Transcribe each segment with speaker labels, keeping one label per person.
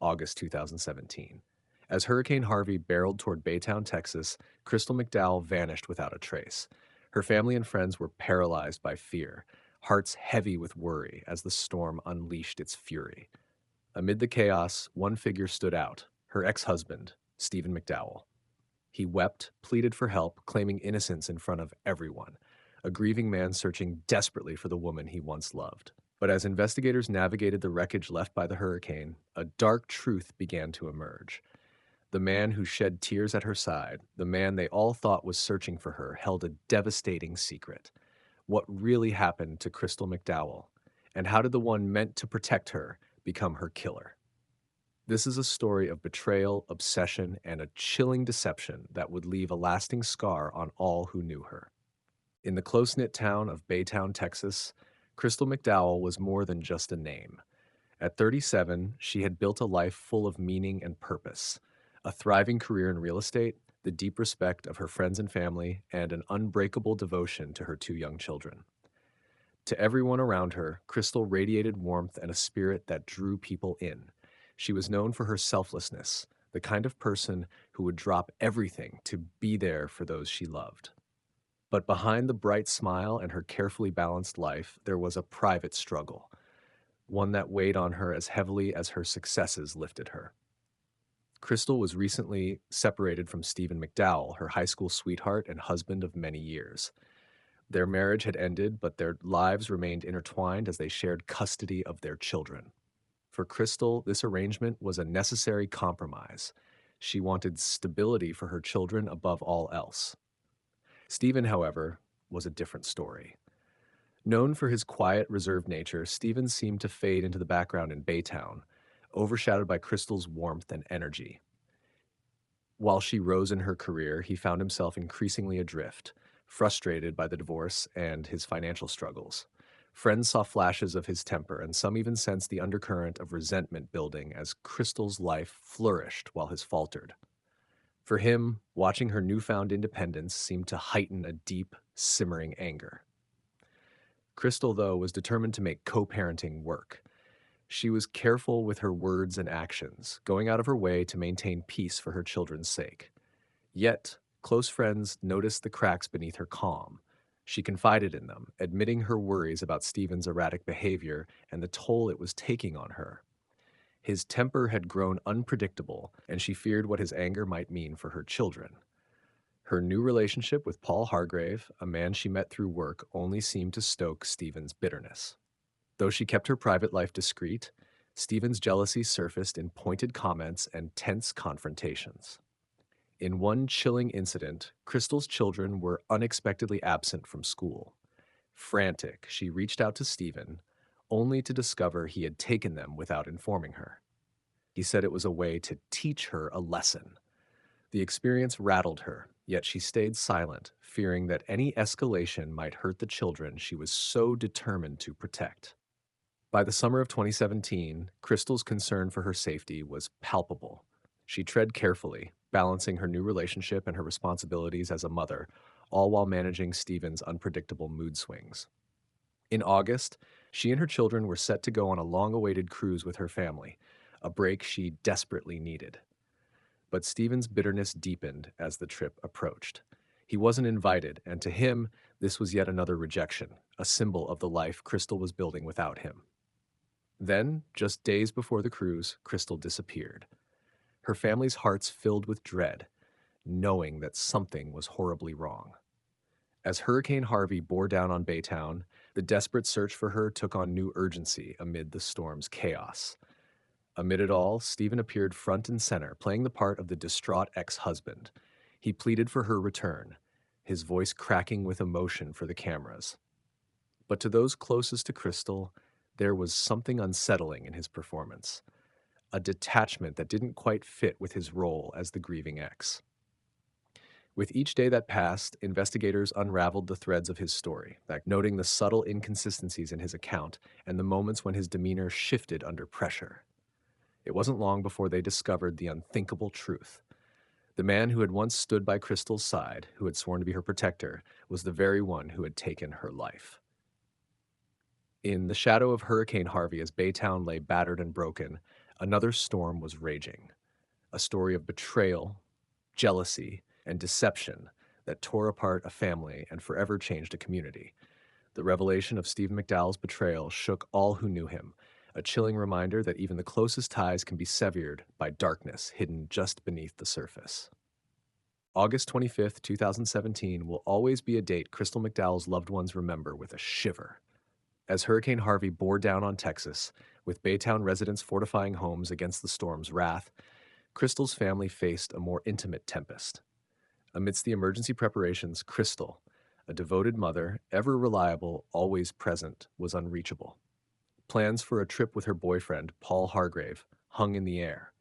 Speaker 1: August 2017. As Hurricane Harvey barreled toward Baytown, Texas, Crystal McDowell vanished without a trace. Her family and friends were paralyzed by fear, hearts heavy with worry as the storm unleashed its fury. Amid the chaos, one figure stood out, her ex-husband, Stephen McDowell. He wept, pleaded for help, claiming innocence in front of everyone, a grieving man searching desperately for the woman he once loved. But as investigators navigated the wreckage left by the hurricane, a dark truth began to emerge. The man who shed tears at her side, the man they all thought was searching for her, held a devastating secret. What really happened to Crystal McDowell? And how did the one meant to protect her become her killer? This is a story of betrayal, obsession, and a chilling deception that would leave a lasting scar on all who knew her. In the close-knit town of Baytown, Texas, Crystal McDowell was more than just a name. At 37, she had built a life full of meaning and purpose, a thriving career in real estate, the deep respect of her friends and family, and an unbreakable devotion to her two young children. To everyone around her, Crystal radiated warmth and a spirit that drew people in. She was known for her selflessness, the kind of person who would drop everything to be there for those she loved. But behind the bright smile and her carefully balanced life, there was a private struggle, one that weighed on her as heavily as her successes lifted her. Crystal was recently separated from Stephen McDowell, her high school sweetheart and husband of many years. Their marriage had ended, but their lives remained intertwined as they shared custody of their children. For Crystal, this arrangement was a necessary compromise. She wanted stability for her children above all else. Stephen, however, was a different story. Known for his quiet, reserved nature, Stephen seemed to fade into the background in Baytown, overshadowed by Crystal's warmth and energy. While she rose in her career, he found himself increasingly adrift, frustrated by the divorce and his financial struggles. Friends saw flashes of his temper, and some even sensed the undercurrent of resentment building as Crystal's life flourished while his faltered. For him, watching her newfound independence seemed to heighten a deep, simmering anger. Crystal, though, was determined to make co-parenting work. She was careful with her words and actions, going out of her way to maintain peace for her children's sake. Yet, close friends noticed the cracks beneath her calm. She confided in them, admitting her worries about Stephen's erratic behavior and the toll it was taking on her. His temper had grown unpredictable, and she feared what his anger might mean for her children. Her new relationship with Paul Hargrave, a man she met through work, only seemed to stoke Stephen's bitterness. Though she kept her private life discreet, Stephen's jealousy surfaced in pointed comments and tense confrontations. In one chilling incident, Crystal's children were unexpectedly absent from school. Frantic, she reached out to Stephen, only to discover he had taken them without informing her. He said it was a way to teach her a lesson. The experience rattled her, yet she stayed silent, fearing that any escalation might hurt the children she was so determined to protect. By the summer of 2017, Crystal's concern for her safety was palpable. She tread carefully, balancing her new relationship and her responsibilities as a mother, all while managing Stephen's unpredictable mood swings. In August, she and her children were set to go on a long-awaited cruise with her family, a break she desperately needed. But Stephen's bitterness deepened as the trip approached. He wasn't invited, and to him, this was yet another rejection, a symbol of the life Crystal was building without him. Then, just days before the cruise, Crystal disappeared. Her family's hearts filled with dread, knowing that something was horribly wrong. As Hurricane Harvey bore down on Baytown, the desperate search for her took on new urgency amid the storm's chaos. Amid it all, Stephen appeared front and center, playing the part of the distraught ex-husband. He pleaded for her return, his voice cracking with emotion for the cameras. But to those closest to Crystal, there was something unsettling in his performance, a detachment that didn't quite fit with his role as the grieving ex. With each day that passed, investigators unraveled the threads of his story, noting the subtle inconsistencies in his account and the moments when his demeanor shifted under pressure. It wasn't long before they discovered the unthinkable truth. The man who had once stood by Crystal's side, who had sworn to be her protector, was the very one who had taken her life. In the shadow of Hurricane Harvey, as Baytown lay battered and broken, Another storm was raging, a story of betrayal, jealousy, and deception that tore apart a family and forever changed a community. The revelation of Stephen McDowell's betrayal shook all who knew him, a chilling reminder that even the closest ties can be severed by darkness hidden just beneath the surface. August 25th, 2017 will always be a date Crystal McDowell's loved ones remember with a shiver. As Hurricane Harvey bore down on Texas, with Baytown residents fortifying homes against the storm's wrath, Crystal's family faced a more intimate tempest. Amidst the emergency preparations, Crystal, a devoted mother, ever reliable, always present, was unreachable. Plans for a trip with her boyfriend, Paul Hargrave, hung in the air.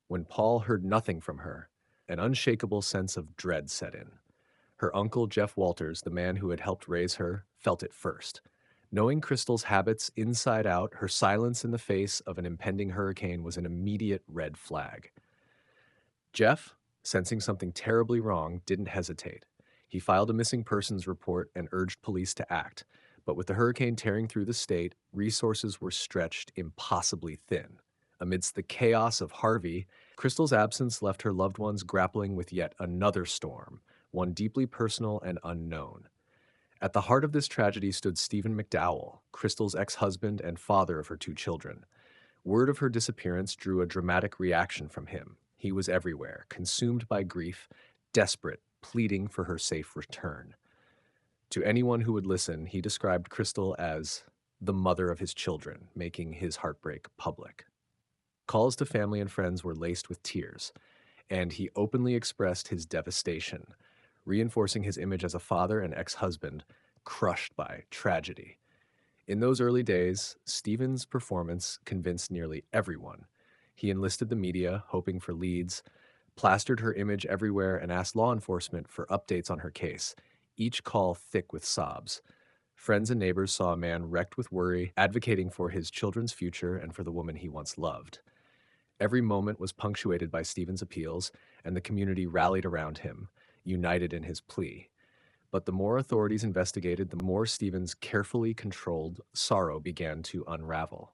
Speaker 1: When Paul heard nothing from her, an unshakable sense of dread set in. Her uncle, Jeff Walters, the man who had helped raise her, felt it first. Knowing Crystal's habits inside out, her silence in the face of an impending hurricane was an immediate red flag. Jeff, sensing something terribly wrong, didn't hesitate. He filed a missing persons report and urged police to act. But with the hurricane tearing through the state, resources were stretched impossibly thin. Amidst the chaos of Harvey, Crystal's absence left her loved ones grappling with yet another storm, one deeply personal and unknown. At the heart of this tragedy stood Stephen McDowell, Crystal's ex-husband and father of her two children. Word of her disappearance drew a dramatic reaction from him. He was everywhere, consumed by grief, desperate, pleading for her safe return. To anyone who would listen, he described Crystal as the mother of his children, making his heartbreak public. Calls to family and friends were laced with tears, and he openly expressed his devastation, reinforcing his image as a father and ex-husband crushed by tragedy. In those early days, Stephen's performance convinced nearly everyone. He enlisted the media, hoping for leads, plastered her image everywhere, and asked law enforcement for updates on her case, each call thick with sobs. Friends and neighbors saw a man wrecked with worry, advocating for his children's future and for the woman he once loved. Every moment was punctuated by Stephen's appeals, and the community rallied around him, united in his plea. But the more authorities investigated, the more Stephen's carefully controlled sorrow began to unravel.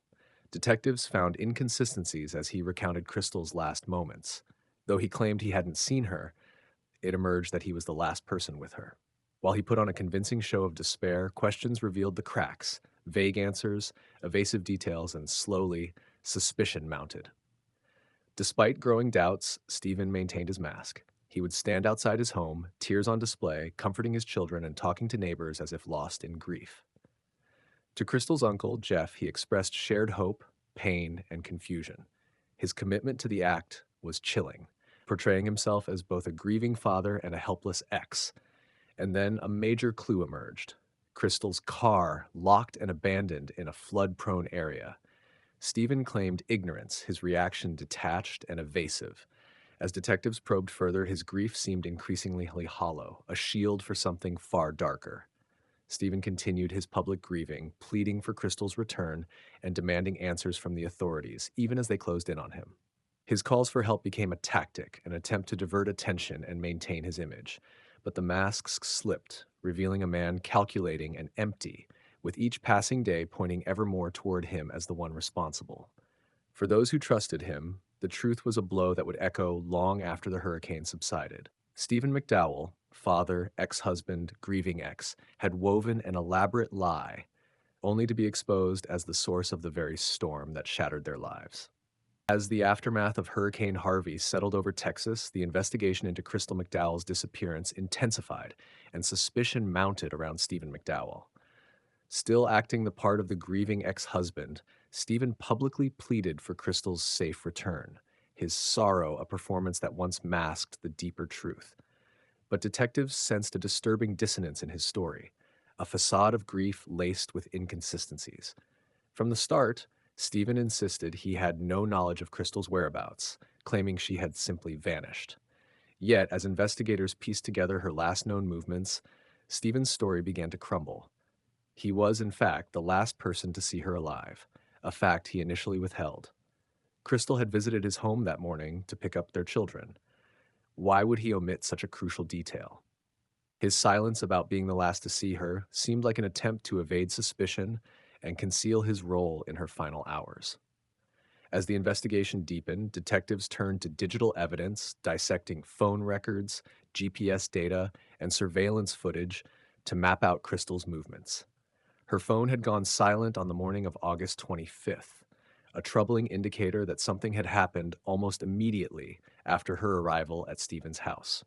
Speaker 1: Detectives found inconsistencies as he recounted Crystal's last moments. Though he claimed he hadn't seen her, it emerged that he was the last person with her. While he put on a convincing show of despair, questions revealed the cracks, vague answers, evasive details, and slowly, suspicion mounted. Despite growing doubts, Stephen maintained his mask. He would stand outside his home, tears on display, comforting his children and talking to neighbors as if lost in grief. To Crystal's uncle, Jeff, he expressed shared hope, pain, and confusion. His commitment to the act was chilling, portraying himself as both a grieving father and a helpless ex. And then a major clue emerged. Crystal's car locked and abandoned in a flood-prone area. Stephen claimed ignorance, his reaction detached and evasive. As detectives probed further, his grief seemed increasingly hollow, a shield for something far darker. Stephen continued his public grieving, pleading for Crystal's return and demanding answers from the authorities, even as they closed in on him. His calls for help became a tactic, an attempt to divert attention and maintain his image. But the masks slipped, revealing a man calculating and empty, with each passing day pointing ever more toward him as the one responsible. For those who trusted him, the truth was a blow that would echo long after the hurricane subsided. Stephen McDowell, father, ex-husband, grieving ex, had woven an elaborate lie, only to be exposed as the source of the very storm that shattered their lives. As the aftermath of Hurricane Harvey settled over Texas, the investigation into Crystal McDowell's disappearance intensified, and suspicion mounted around Stephen McDowell. Still acting the part of the grieving ex-husband, Stephen publicly pleaded for Crystal's safe return, his sorrow a performance that once masked the deeper truth. But detectives sensed a disturbing dissonance in his story, a facade of grief laced with inconsistencies. From the start, Stephen insisted he had no knowledge of Crystal's whereabouts, claiming she had simply vanished. Yet, as investigators pieced together her last known movements, Stephen's story began to crumble. He was, in fact, the last person to see her alive, a fact he initially withheld. Crystal had visited his home that morning to pick up their children. Why would he omit such a crucial detail? His silence about being the last to see her seemed like an attempt to evade suspicion and conceal his role in her final hours. As the investigation deepened, detectives turned to digital evidence, dissecting phone records, GPS data, and surveillance footage to map out Crystal's movements. Her phone had gone silent on the morning of August 25th, a troubling indicator that something had happened almost immediately after her arrival at Stephen's house.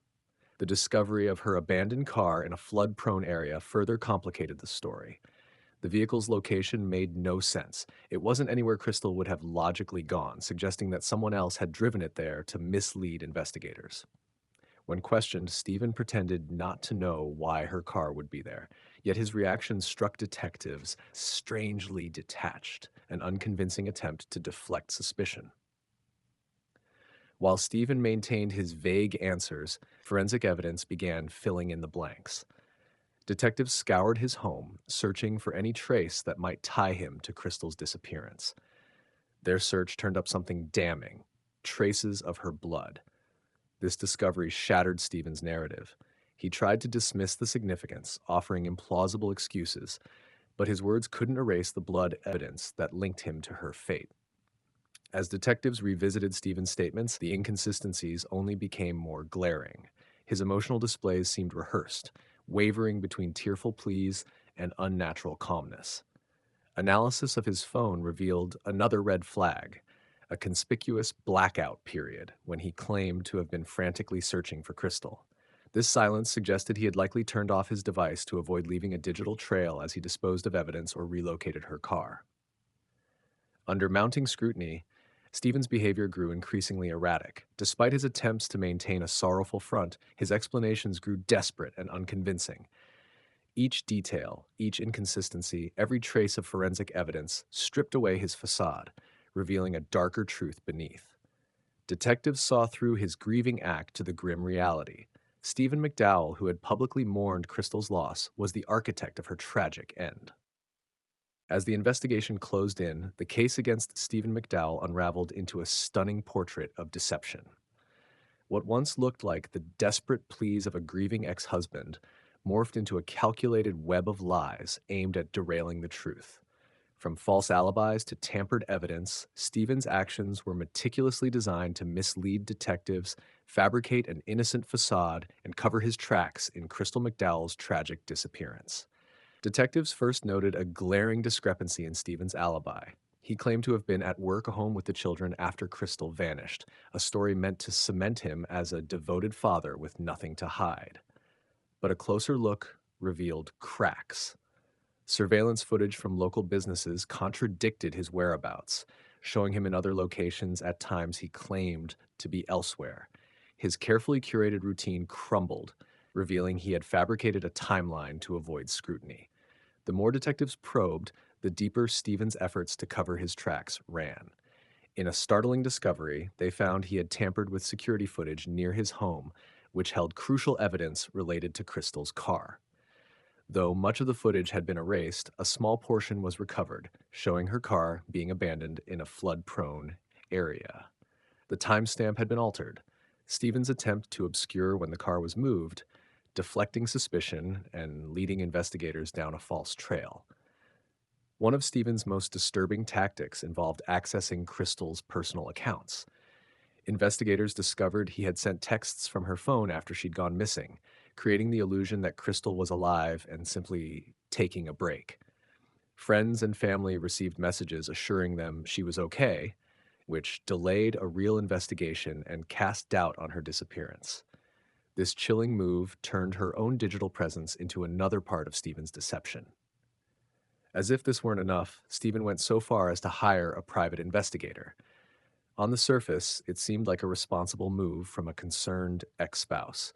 Speaker 1: The discovery of her abandoned car in a flood-prone area further complicated the story. The vehicle's location made no sense. It wasn't anywhere Crystal would have logically gone, suggesting that someone else had driven it there to mislead investigators. When questioned, Stephen pretended not to know why her car would be there, yet his reaction struck detectives strangely detached, an unconvincing attempt to deflect suspicion. While Stephen maintained his vague answers, forensic evidence began filling in the blanks. Detectives scoured his home, searching for any trace that might tie him to Crystal's disappearance. Their search turned up something damning: traces of her blood. This discovery shattered Stephen's narrative. He tried to dismiss the significance, offering implausible excuses, but his words couldn't erase the blood evidence that linked him to her fate. As detectives revisited Stephen's statements, the inconsistencies only became more glaring. His emotional displays seemed rehearsed, wavering between tearful pleas and unnatural calmness. Analysis of his phone revealed another red flag: a conspicuous blackout period when he claimed to have been frantically searching for Crystal. This silence suggested he had likely turned off his device to avoid leaving a digital trail as he disposed of evidence or relocated her car. Under mounting scrutiny, Stephen's behavior grew increasingly erratic. Despite his attempts to maintain a sorrowful front, his explanations grew desperate and unconvincing. Each detail, each inconsistency, every trace of forensic evidence stripped away his facade, revealing a darker truth beneath. Detectives saw through his grieving act to the grim reality. Stephen McDowell, who had publicly mourned Crystal's loss, was the architect of her tragic end. As the investigation closed in, the case against Stephen McDowell unraveled into a stunning portrait of deception. What once looked like the desperate pleas of a grieving ex-husband morphed into a calculated web of lies aimed at derailing the truth. From false alibis to tampered evidence, Stephen's actions were meticulously designed to mislead detectives, fabricate an innocent facade, and cover his tracks in Crystal McDowell's tragic disappearance. Detectives first noted a glaring discrepancy in Stephen's alibi. He claimed to have been at work home with the children after Crystal vanished, a story meant to cement him as a devoted father with nothing to hide. But a closer look revealed cracks. Surveillance footage from local businesses contradicted his whereabouts, showing him in other locations at times he claimed to be elsewhere. His carefully curated routine crumbled, revealing he had fabricated a timeline to avoid scrutiny. The more detectives probed, the deeper Stephen's efforts to cover his tracks ran. In a startling discovery, they found he had tampered with security footage near his home, which held crucial evidence related to Crystal's car. Though much of the footage had been erased, a small portion was recovered, showing her car being abandoned in a flood-prone area. The timestamp had been altered. Stephen's attempt to obscure when the car was moved, deflecting suspicion and leading investigators down a false trail. One of Stephen's most disturbing tactics involved accessing Crystal's personal accounts. Investigators discovered he had sent texts from her phone after she'd gone missing, creating the illusion that Crystal was alive and simply taking a break. Friends and family received messages assuring them she was okay, which delayed a real investigation and cast doubt on her disappearance. This chilling move turned her own digital presence into another part of Stephen's deception. As if this weren't enough, Stephen went so far as to hire a private investigator. On the surface, it seemed like a responsible move from a concerned ex-spouse.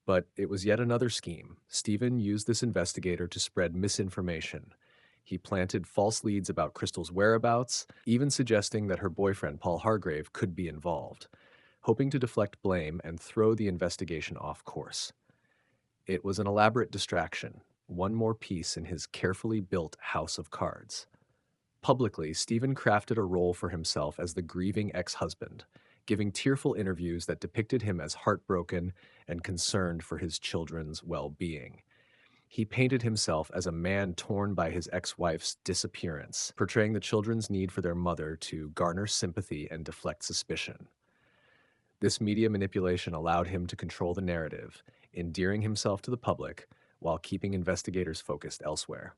Speaker 1: But it was yet another scheme. Stephen used this investigator to spread misinformation. He planted false leads about Crystal's whereabouts, even suggesting that her boyfriend, Paul Hargrave, could be involved, hoping to deflect blame and throw the investigation off course. It was an elaborate distraction, one more piece in his carefully built house of cards. Publicly, Stephen crafted a role for himself as the grieving ex-husband, giving tearful interviews that depicted him as heartbroken and concerned for his children's well-being. He painted himself as a man torn by his ex-wife's disappearance, portraying the children's need for their mother to garner sympathy and deflect suspicion. This media manipulation allowed him to control the narrative, endearing himself to the public while keeping investigators focused elsewhere.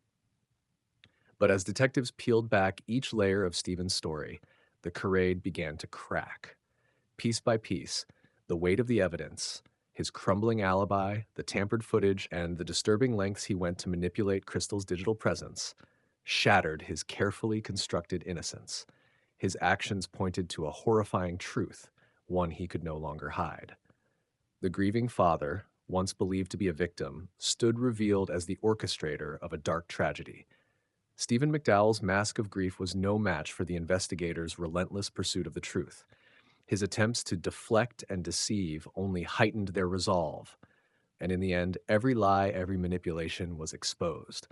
Speaker 1: But as detectives peeled back each layer of Stephen's story, the charade began to crack. Piece by piece, the weight of the evidence, his crumbling alibi, the tampered footage, and the disturbing lengths he went to manipulate Crystal's digital presence shattered his carefully constructed innocence. His actions pointed to a horrifying truth, one he could no longer hide. The grieving father, once believed to be a victim, stood revealed as the orchestrator of a dark tragedy. Stephen McDowell's mask of grief was no match for the investigators' relentless pursuit of the truth. His attempts to deflect and deceive only heightened their resolve, and in the end, every lie, every manipulation was exposed.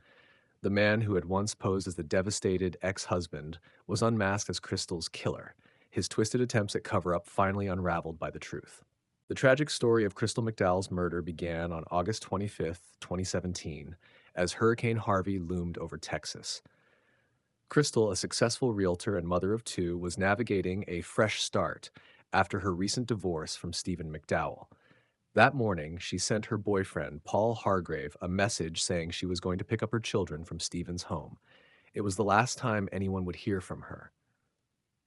Speaker 1: The man who had once posed as the devastated ex-husband was unmasked as Crystal's killer, his twisted attempts at cover-up finally unraveled by the truth. The tragic story of Crystal McDowell's murder began on August 25th, 2017, as Hurricane Harvey loomed over Texas. Crystal, a successful realtor and mother of two, was navigating a fresh start after her recent divorce from Stephen McDowell. That morning, she sent her boyfriend, Paul Hargrave, a message saying she was going to pick up her children from Stephen's home. It was the last time anyone would hear from her.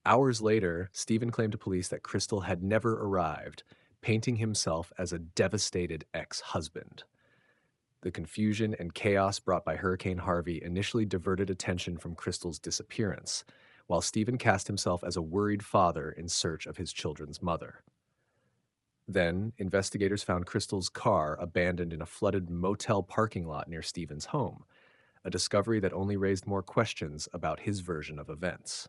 Speaker 1: Hours later, Stephen claimed to police that Crystal had never arrived, painting himself as a devastated ex-husband. The confusion and chaos brought by Hurricane Harvey initially diverted attention from Crystal's disappearance, while Stephen cast himself as a worried father in search of his children's mother. Then, investigators found Crystal's car abandoned in a flooded motel parking lot near Stephen's home, a discovery that only raised more questions about his version of events.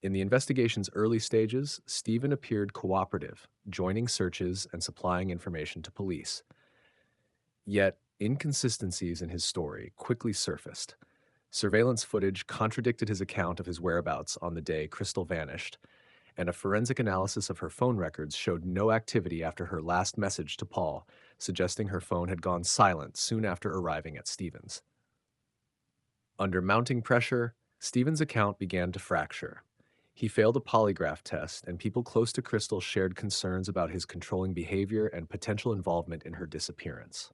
Speaker 1: In the investigation's early stages, Stephen appeared cooperative, joining searches and supplying information to police. Yet, inconsistencies in his story quickly surfaced. Surveillance footage contradicted his account of his whereabouts on the day Crystal vanished, and a forensic analysis of her phone records showed no activity after her last message to Paul, suggesting her phone had gone silent soon after arriving at Stephen's. Under mounting pressure, Stephen's account began to fracture. He failed a polygraph test, and people close to Crystal shared concerns about his controlling behavior and potential involvement in her disappearance.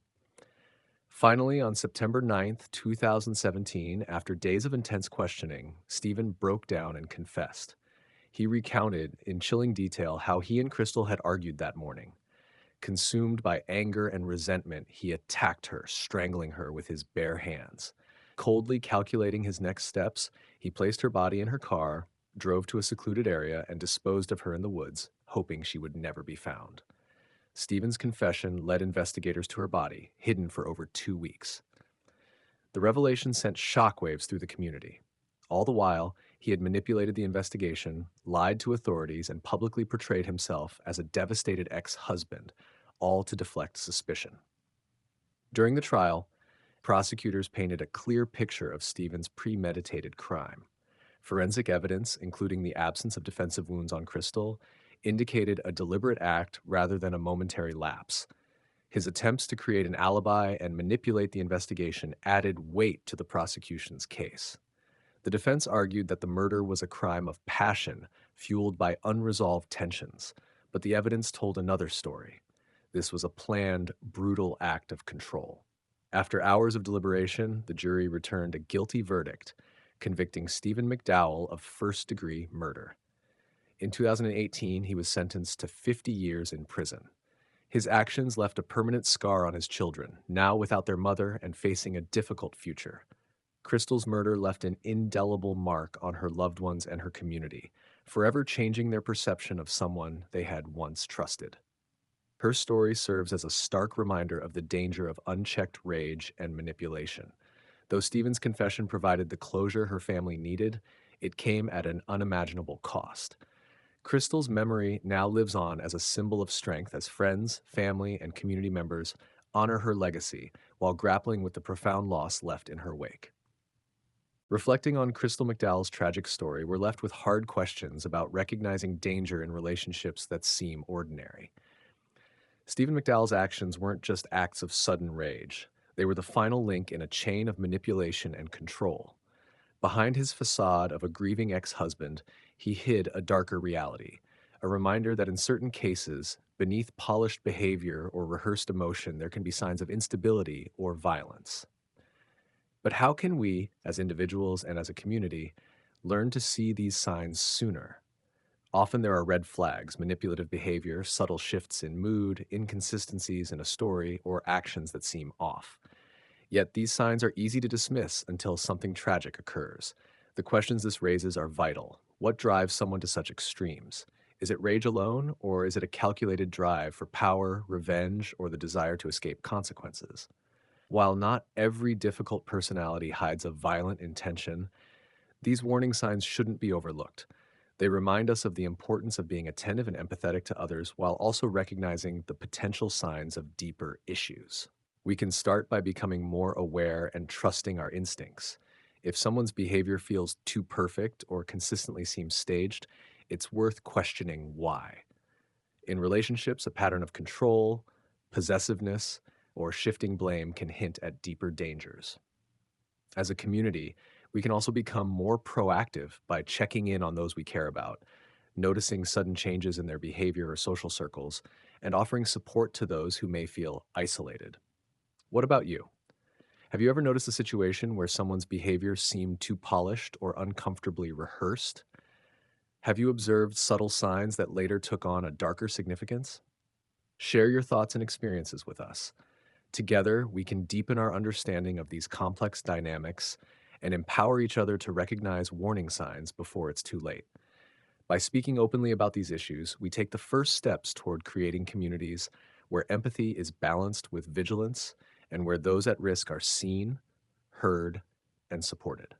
Speaker 1: Finally, on September 9th, 2017, after days of intense questioning, Stephen broke down and confessed. He recounted in chilling detail how he and Crystal had argued that morning. Consumed by anger and resentment, he attacked her, strangling her with his bare hands. Coldly calculating his next steps, he placed her body in her car, drove to a secluded area, and disposed of her in the woods, hoping she would never be found. Stephen's confession led investigators to her body, hidden for over 2 weeks. The revelation sent shockwaves through the community. All the while, he had manipulated the investigation, lied to authorities, and publicly portrayed himself as a devastated ex-husband, all to deflect suspicion. During the trial, prosecutors painted a clear picture of Stephen's premeditated crime. Forensic evidence, including the absence of defensive wounds on Crystal, indicated a deliberate act rather than a momentary lapse. His attempts to create an alibi and manipulate the investigation added weight to the prosecution's case. The defense argued that the murder was a crime of passion, fueled by unresolved tensions, but the evidence told another story. This was a planned, brutal act of control. After hours of deliberation, the jury returned a guilty verdict, convicting Stephen McDowell of first-degree murder. In 2018, he was sentenced to 50 years in prison. His actions left a permanent scar on his children, now without their mother and facing a difficult future. Crystal's murder left an indelible mark on her loved ones and her community, forever changing their perception of someone they had once trusted. Her story serves as a stark reminder of the danger of unchecked rage and manipulation. Though Stephen's confession provided the closure her family needed, it came at an unimaginable cost. Crystal's memory now lives on as a symbol of strength as friends, family, and community members honor her legacy while grappling with the profound loss left in her wake. Reflecting on Crystal McDowell's tragic story, we're left with hard questions about recognizing danger in relationships that seem ordinary. Stephen McDowell's actions weren't just acts of sudden rage. They were the final link in a chain of manipulation and control. Behind his facade of a grieving ex husband, he hid a darker reality, a reminder that in certain cases, beneath polished behavior or rehearsed emotion, there can be signs of instability or violence. But how can we, as individuals and as a community, learn to see these signs sooner? Often there are red flags, manipulative behavior, subtle shifts in mood, inconsistencies in a story, or actions that seem off. Yet these signs are easy to dismiss until something tragic occurs. The questions this raises are vital. What drives someone to such extremes? Is it rage alone, or is it a calculated drive for power, revenge, or the desire to escape consequences? While not every difficult personality hides a violent intention, these warning signs shouldn't be overlooked. They remind us of the importance of being attentive and empathetic to others while also recognizing the potential signs of deeper issues. We can start by becoming more aware and trusting our instincts. If someone's behavior feels too perfect or consistently seems staged, it's worth questioning why. In relationships, a pattern of control, possessiveness, or shifting blame can hint at deeper dangers. As a community, we can also become more proactive by checking in on those we care about, noticing sudden changes in their behavior or social circles, and offering support to those who may feel isolated. What about you? Have you ever noticed a situation where someone's behavior seemed too polished or uncomfortably rehearsed? Have you observed subtle signs that later took on a darker significance? Share your thoughts and experiences with us. Together, we can deepen our understanding of these complex dynamics and empower each other to recognize warning signs before it's too late. By speaking openly about these issues, we take the first steps toward creating communities where empathy is balanced with vigilance and where those at risk are seen, heard, and supported.